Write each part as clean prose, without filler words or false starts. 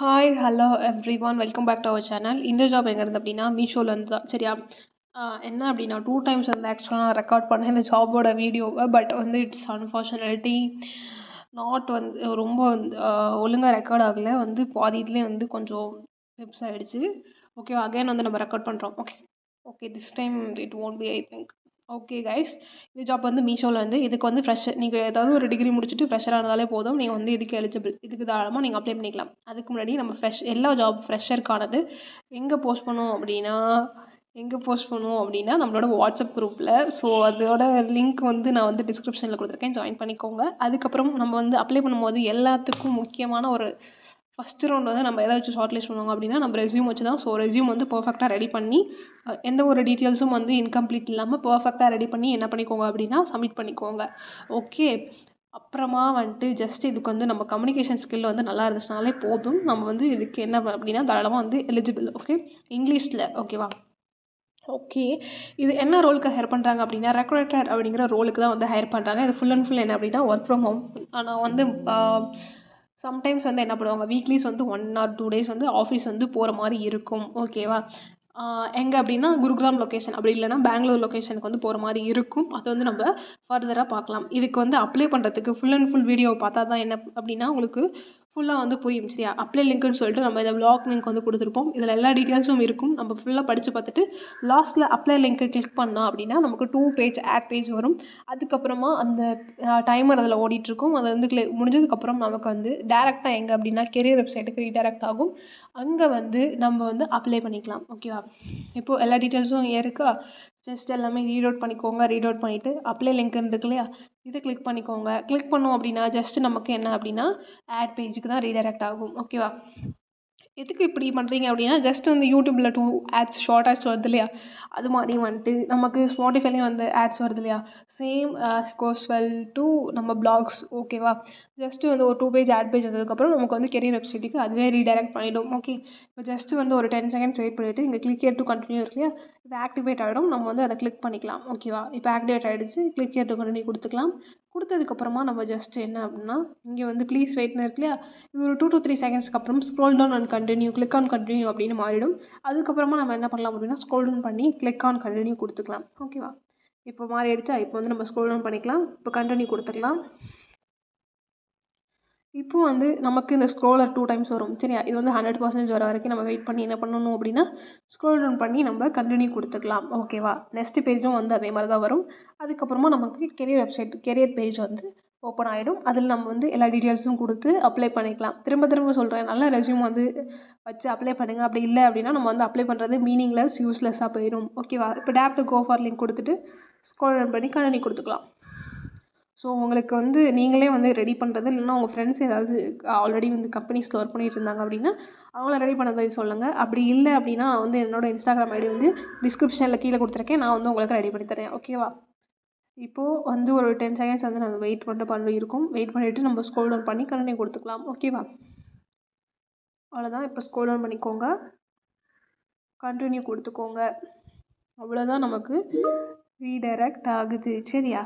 Hi hello every one welcome back to our channel. இந்த job எங்கே இருந்து அப்படின்னா மீஷோலேருந்து தான். சரியா? என்ன அப்படின்னா 2 டைம்ஸ் வந்து ஆக்சுவலாக நான் ரெக்கார்ட் பண்ணேன் இந்த ஜாபோட வீடியோவை. பட் வந்து இட்ஸ் அன்ஃபார்ச்சுனேட்லி நாட் வந்து ரொம்ப வந்து ஒழுங்காக ரெக்கார்ட் ஆகலை. வந்து பாதி இதுலேயே வந்து கொஞ்சம் டிப்ஸ் ஆகிடுச்சு. ஓகே, அகைன் வந்து நம்ம ரெக்கார்ட் பண்ணுறோம். Okay okay this time it won't be I think. Okay guys, இந்த ஜாப் வந்து மீஷோவில் வந்து இதுக்கு வந்து ஃப்ரெஷர், நீங்கள் ஏதாவது ஒரு டிகிரி முடிச்சுட்டு ஃப்ரெஷராக இருந்தாலே போதும், நீங்கள் வந்து இதுக்கு எலிஜிபிள். இதுக்கு தாராளமாக நீங்கள் அப்ளை பண்ணிக்கலாம். அதுக்கு முன்னாடி நம்ம எல்லா ஜாப் ஃப்ரெஷருக்கானது எங்கே போஸ்ட் பண்ணுவோம் அப்படின்னா நம்மளோட வாட்ஸ்அப் குரூப்பில். ஸோ அதோட லிங்க் வந்து நான் வந்து டிஸ்கிரிப்ஷனில் கொடுத்துருக்கேன், ஜாயின் பண்ணிக்கோங்க. அதுக்கப்புறம் நம்ம வந்து அப்ளை பண்ணும்போது எல்லாத்துக்கும் முக்கியமான ஒரு ஃபஸ்ட்டு ரவுண்ட் வந்து நம்ம ஏதாச்சும் ஷார்ட் லிஸ்ட் பண்ணுவாங்க அப்படின்னா நம்ம ரெஸ்யூம் வச்சு தான். ஸோ ரெஸ்யூம் வந்து பர்ஃபெக்டாக ரெடி பண்ணி எந்த ஒரு டீட்டெயில்ஸும் வந்து இன்கம்ப்ளீட் இல்லாமல் பர்ஃபெக்டாக ரெடி பண்ணி என்ன பண்ணிக்கோங்க அப்படின்னா சப்மிட் பண்ணிக்கோங்க. ஓகே, அப்புறமா வந்துட்டு ஜஸ்ட் இதுக்கு வந்து நம்ம கம்யூனிகேஷன் ஸ்கில் வந்து நல்லா இருந்துச்சுனாலே போதும். நம்ம வந்து இதுக்கு என்ன அப்படின்னா தாராளமாக வந்து எலிஜிபிள். ஓகே, இங்கிலீஷில். ஓகேவா? ஓகே, இது என்ன ரோலுக்கு ஹையர் பண்ணுறாங்க அப்படின்னா ரெக்ரூட்டர் அப்படிங்கிற ரோலுக்கு தான் வந்து ஹையர் பண்ணுறாங்க. இது ஃபுல் அண்ட் ஃபுல் என்ன அப்படின்னா ஒர்க் ஃப்ரம் ஹோம். ஆனால் வந்து சம்டைம்ஸ் வந்து என்ன பண்ணுவாங்க, வீக்லிஸ் வந்து 1 or 2 டேஸ் வந்து ஆஃபீஸ் வந்து போகிற மாதிரி இருக்கும். ஓகேவா? எங்கே அப்படின்னா குருகிராம் லொக்கேஷன், அப்படி இல்லைனா பெங்களூர் லொக்கேஷனுக்கு வந்து போகிற மாதிரி இருக்கும். அதை வந்து நம்ம ஃபர்தராக பார்க்கலாம். இதுக்கு வந்து அப்ளை பண்ணுறதுக்கு ஃபுல் அண்ட் ஃபுல் வீடியோ பார்த்தா தான் என்ன அப்படின்னா உங்களுக்கு ஃபுல்லாக வந்து புரியும். சரியா? அப்ளை லிங்க்னு சொல்லிட்டு நம்ம இதை வ்ளாக் லிங்க் வந்து கொடுத்துருப்போம். இதில் எல்லா டீட்டெயில்ஸும் இருக்கும். நம்ம ஃபுல்லாக படித்து பார்த்துட்டு லாஸ்ட்டில் அப்ளை லிங்க்கை கிளிக் பண்ணோம் அப்படின்னா நமக்கு 2 பேஜ் ஆட் பேஜ் வரும். அதுக்கப்புறமா அந்த டைமர் அதில் ஓடிட்டுருக்கும். அது வந்து முடிஞ்சதுக்கப்புறம் நமக்கு வந்து டேரெக்டாக எங்கே அப்படின்னா கெரியர் வெப்சைட்டுக்கு ரீடைரக்ட் ஆகும். அங்கே வந்து நம்ம வந்து அப்ளை பண்ணிக்கலாம். ஓகேவா? இப்போது எல்லா டீட்டெயில்ஸும் இங்கே இருக்கா? ஜஸ்ட் எல்லாமே ரீட் அவுட் பண்ணிக்கோங்க. ரீட் அவுட் பண்ணிவிட்டு அப்ளை லிங்க்னு இருக்கு இல்லையா, இதை கிளிக் பண்ணிக்கோங்க. கிளிக் பண்ணோம் அப்படின்னா ஜஸ்ட் நமக்கு என்ன அப்படின்னா ஆட் பேஜுக்கு தான் ரீடைரக்ட் ஆகும். ஓகேவா? எதுக்கு இப்படி பண்ணுறீங்க அப்படின்னா ஜஸ்ட் வந்து யூடியூப்பில் 2 ஆட்ஸ் ஷார்ட் ஆட்ஸ் வருது இல்லையா, அது மாதிரி வந்துட்டு நமக்கு ஸ்பாட்டிஃபைலையும் வந்து ஆட்ஸ் வருது இல்லையா, சேம் கோஸ் வெல் டு நம்ம பிளாக்ஸ். ஓகேவா? ஜஸ்ட்டு வந்து ஒரு 2 பேஜ் ஆட் பேஜ் வந்ததுக்கப்புறம் நமக்கு வந்து கெரியர் வெப்சைட்டுக்கு அதுவே ரீடைரக்ட் பண்ணிவிடும். ஓகே, இப்போ ஜஸ்ட்டு வந்து ஒரு 10 செகண்ட்ஸ் வெயிட் பண்ணிவிட்டு இங்கே கிளிக் ஹியர் டு கண்டினியூ இருக்கு இல்லையா, இது ஆக்டிவேட் ஆகிடும். நம்ம வந்து அதை கிளிக் பண்ணிக்கலாம். ஓகேவா? இப்போ ஆக்டிவேட் ஆகிடுச்சு. கிளிக் ஹியர் டு கண்டினியூ கொடுத்துக்கலாம். கொடுத்ததுக்கப்புறமா நம்ம ஜஸ்ட் என்ன அப்படின்னா இங்கே வந்து ப்ளீஸ் வெயிட்னு இருக்கு இல்லையா, இது ஒரு 2 to 3 செகண்ட்ஸ்க்கு அப்புறம் scroll down and continue, click on continue அப்படின்னு மாறிடும். அதுக்கப்புறமா நம்ம என்ன பண்ணலாம் அப்படின்னா ஸ்க்ரோல் டவுன் பண்ணி கிளிக் ஆன் கண்டினியூ கொடுத்துக்கலாம். ஓகேவா? இப்போ மாறிடுச்சா? இப்போ வந்து நம்ம ஸ்க்ரோல் டவுன் பண்ணிக்கலாம். இப்போ கண்டினியூ கொடுத்துக்கலாம். இப்போ வந்து நமக்கு இந்த ஸ்க்ரோலர் 2 டைம்ஸ் வரும். சரியா? இது வந்து 100% வர வரைக்கும் நம்ம வெயிட் பண்ணி என்ன பண்ணணும் அப்படின்னா ஸ்க்ரோல் டவுன் பண்ணி நம்ம கண்டினியூ கொடுத்துக்கலாம். ஓகேவா? நெக்ஸ்ட் பேஜும் வந்து அதே மாதிரி தான் வரும். அதுக்கப்புறமா நமக்கு கெரியர் பேஜ் வந்து ஓப்பன் ஆகிடும். அதில் நம்ம வந்து எல்லா டீட்டெயில்ஸும் கொடுத்து அப்ளை பண்ணிக்கலாம். திரும்ப திரும்ப சொல்கிறேன், நல்ல ரெஸ்யூம் வந்து வச்சு அப்ளை பண்ணுங்கள். அப்படி இல்லை அப்படின்னா நம்ம வந்து அப்ளை பண்ணுறது மீனிங்லெஸ், யூஸ்லெஸ்ஸாக போயிடும். ஓகேவா? இப்போ tap to go for link கொடுத்துட்டு ஸ்க்ரோல் டவுன் பண்ணி கண்டினியூ கொடுத்துக்கலாம். ஸோ உங்களுக்கு வந்து நீங்களே வந்து ரெடி பண்ணுறது இல்லைன்னா உங்கள் ஃப்ரெண்ட்ஸ் ஏதாவது ஆல்ரெடி வந்து கம்பெனிஸில் ஒர்க் பண்ணிட்டு இருந்தாங்க அப்படின்னா அவங்கள ரெடி பண்ணதை சொல்லுங்கள். அப்படி இல்லை அப்படின்னா நான் வந்து என்னோடய இன்ஸ்டாகிராம் ஐடி வந்து டிஸ்கிரிப்ஷனில் கீழே கொடுத்துருக்கேன். நான் வந்து உங்களுக்கு ரெடி பண்ணி தரேன். ஓகேவா? இப்போது வந்து ஒரு 10 செகண்ட்ஸ் வந்து நம்ம வெயிட் பண்ணி இருக்கும். வெயிட் பண்ணிவிட்டு நம்ம ஸ்க்ரோல் டவுன் பண்ணி கண்டினியூ கொடுத்துக்கலாம். ஓகேவா? அவ்வளோதான். இப்போ ஸ்க்ரோல் டவுன் பண்ணிக்கோங்க, கண்டினியூ கொடுத்துக்கோங்க. அவ்வளோதான், நமக்கு ரீடைரக்ட் ஆகுது. சரியா?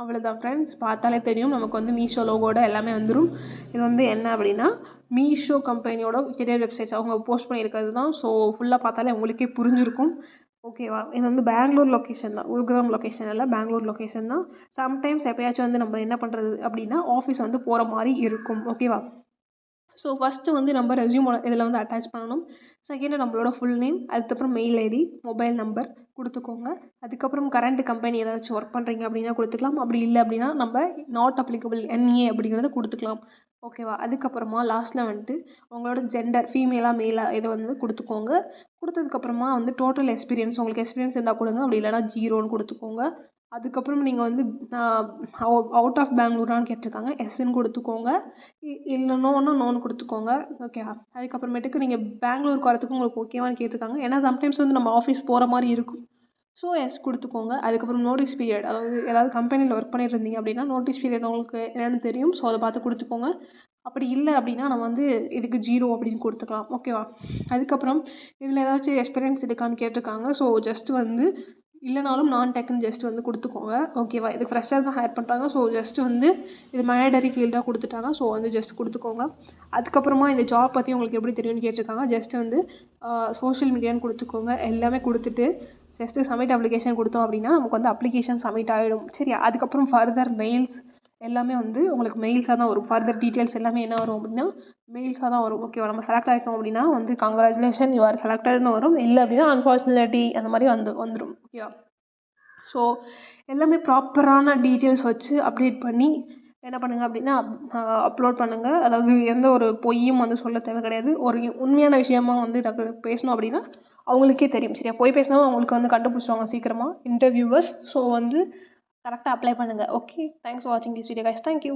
அவ்வளோதான் ஃப்ரெண்ட்ஸ், பார்த்தாலே தெரியும் நமக்கு வந்து மீஷோ லோகோட எல்லாமே வந்துடும். இது வந்து என்ன அப்படின்னா மீஷோ கம்பெனியோட கெரியர் வெப்சைட்ஸ் அவங்க போஸ்ட் பண்ணியிருக்கிறது தான். ஸோ ஃபுல்லாக பார்த்தாலே உங்களுக்கே புரிஞ்சிருக்கும். ஓகேவா? இது வந்து பெங்களூர் லொக்கேஷன் தான், குருகிராம் லொக்கேஷன் இல்லை, பெங்களூர் லொக்கேஷன் தான். சம்டைம்ஸ் எப்போயாச்சும் வந்து நம்ம என்ன பண்ணுறது அப்படின்னா ஆஃபீஸ் வந்து போகிற மாதிரி இருக்கும். ஓகேவா? ஸோ ஃபஸ்ட்டு வந்து நம்ம ரெஸ்யூமோட இதில் வந்து அட்டாச் பண்ணணும். செகண்டு நம்மளோட ஃபுல் நேம், அதுக்கப்புறம் மெயில் ஐடி, மொபைல் நம்பர் கொடுத்துக்கோங்க. அதுக்கப்புறம் கரண்ட் கம்பெனி ஏதாச்சும் ஒர்க் பண்ணுறீங்க அப்படின்னா கொடுத்துக்கலாம். அப்படி இல்லை அப்படின்னா நம்ம நாட் அப்ளிகபிள் NA அப்படிங்கிறத கொடுத்துக்கலாம். ஓகேவா? அதுக்கப்புறமா லாஸ்ட்டில் வந்துட்டு உங்களோட ஜெண்டர் ஃபீமேலாக மேலாக இதை வந்து கொடுத்துக்கோங்க. கொடுத்ததுக்கப்புறமா வந்து டோட்டல் எக்ஸ்பீரியன்ஸ், உங்களுக்கு எக்ஸ்பீரியன்ஸ் இருந்தால் கொடுங்க. அப்படி இல்லைனா 0ன்னு கொடுத்துக்கோங்க. அதுக்கப்புறம் நீங்கள் வந்து அவுட் ஆஃப் பெங்களூரான்னு கேட்டிருக்காங்க, எஸ்ன்னு கொடுத்துக்கோங்க. இல்லை நோன்னு கொடுத்துக்கோங்க. ஓகேவா? அதுக்கப்புறமேட்டுக்கு நீங்கள் பெங்களூருக்கு வரதுக்கு உங்களுக்கு ஓகேவான்னு கேட்டிருக்காங்க. ஏன்னா சம்டைம்ஸ் வந்து நம்ம ஆஃபீஸ் போகிற மாதிரி இருக்கும். ஸோ எஸ் கொடுத்துக்கோங்க. அதுக்கப்புறம் நோட்டீஸ் பீரியட், அதாவது ஏதாவது கம்பெனியில் ஒர்க் பண்ணிட்டு இருந்தீங்க அப்படின்னா நோட்டீஸ் பீரியட் உங்களுக்கு என்னென்னு தெரியும். ஸோ அதை பார்த்து கொடுத்துக்கோங்க. அப்படி இல்லை அப்படின்னா நம்ம வந்து இதுக்கு 0 அப்படின்னு கொடுத்துக்கலாம். ஓகேவா? அதுக்கப்புறம் இதில் ஏதாச்சும் எக்ஸ்பீரியன்ஸ் இருக்கான்னு கேட்டிருக்காங்க. ஸோ ஜஸ்ட் வந்து இல்லைனாலும் நான் டெக்னு ஜஸ்ட் வந்து கொடுத்துக்கோங்க. ஓகேவா? இது ஃப்ரெஷ்ஷாக தான் ஹையர் பண்ணுறாங்க. ஸோ ஜஸ்ட் வந்து இது மேண்டரி ஃபீல்டாக கொடுத்துட்டாங்க. ஸோ வந்து ஜஸ்ட் கொடுத்துக்கோங்க. அதுக்கப்புறமா இந்த ஜாப் பற்றி உங்களுக்கு எப்படி தெரியும்னு கேட்டிருக்காங்க. ஜஸ்ட் வந்து சோஷியல் மீடியான்னு கொடுத்துக்கோங்க. எல்லாமே கொடுத்துட்டு ஜஸ்ட்டு சப்மிட் அப்ளிகேஷன் கொடுத்தோம் அப்படின்னா நமக்கு வந்து அப்ளிகேஷன் சப்மிட் ஆகிடும். சரியா? அதுக்கப்புறம் ஃபர்தர் மெயில்ஸ் எல்லாமே வந்து உங்களுக்கு மெயில்ஸாக தான் வரும். ஃபர்தர் டீட்டெயில்ஸ் எல்லாமே என்ன வரும் அப்படின்னா மெயில்ஸாக தான் வரும். ஓகேவா? நம்ம செலக்ட் ஆகிட்டோம் அப்படின்னா வந்து கங்க்ராச்சுலேஷன் யூ ஆர் செலக்டட்னு வரும். இல்லை அப்படின்னா அன்ஃபார்ச்சுனேட்லி அந்த மாதிரி வந்துடும். ஓகேவா? ஸோ எல்லாமே ப்ராப்பரான டீட்டெயில்ஸ் வச்சு அப்டேட் பண்ணி என்ன பண்ணுங்கள் அப்படின்னா அப்லோட் பண்ணுங்கள். அதாவது எந்த ஒரு பொய்யும் வந்து சொல்ல தேவை கிடையாது. ஒரு உண்மையான விஷயமா வந்து பேசணும் அப்படின்னா அவங்களுக்கே தெரியும். சரியா? போய் பேசினா அவங்களுக்கு வந்து கண்டுபிடிச்சிடுவாங்க சீக்கிரமாக இன்டர்வியூவர்ஸ். ஸோ வந்து கரெக்டாக அப்ளை பண்ணுங்கள். ஓகே, தேங்க்ஸ் ஃபார் வாட்சிங் திஸ் வீடியோ கைஸ். தேங்க்யூ.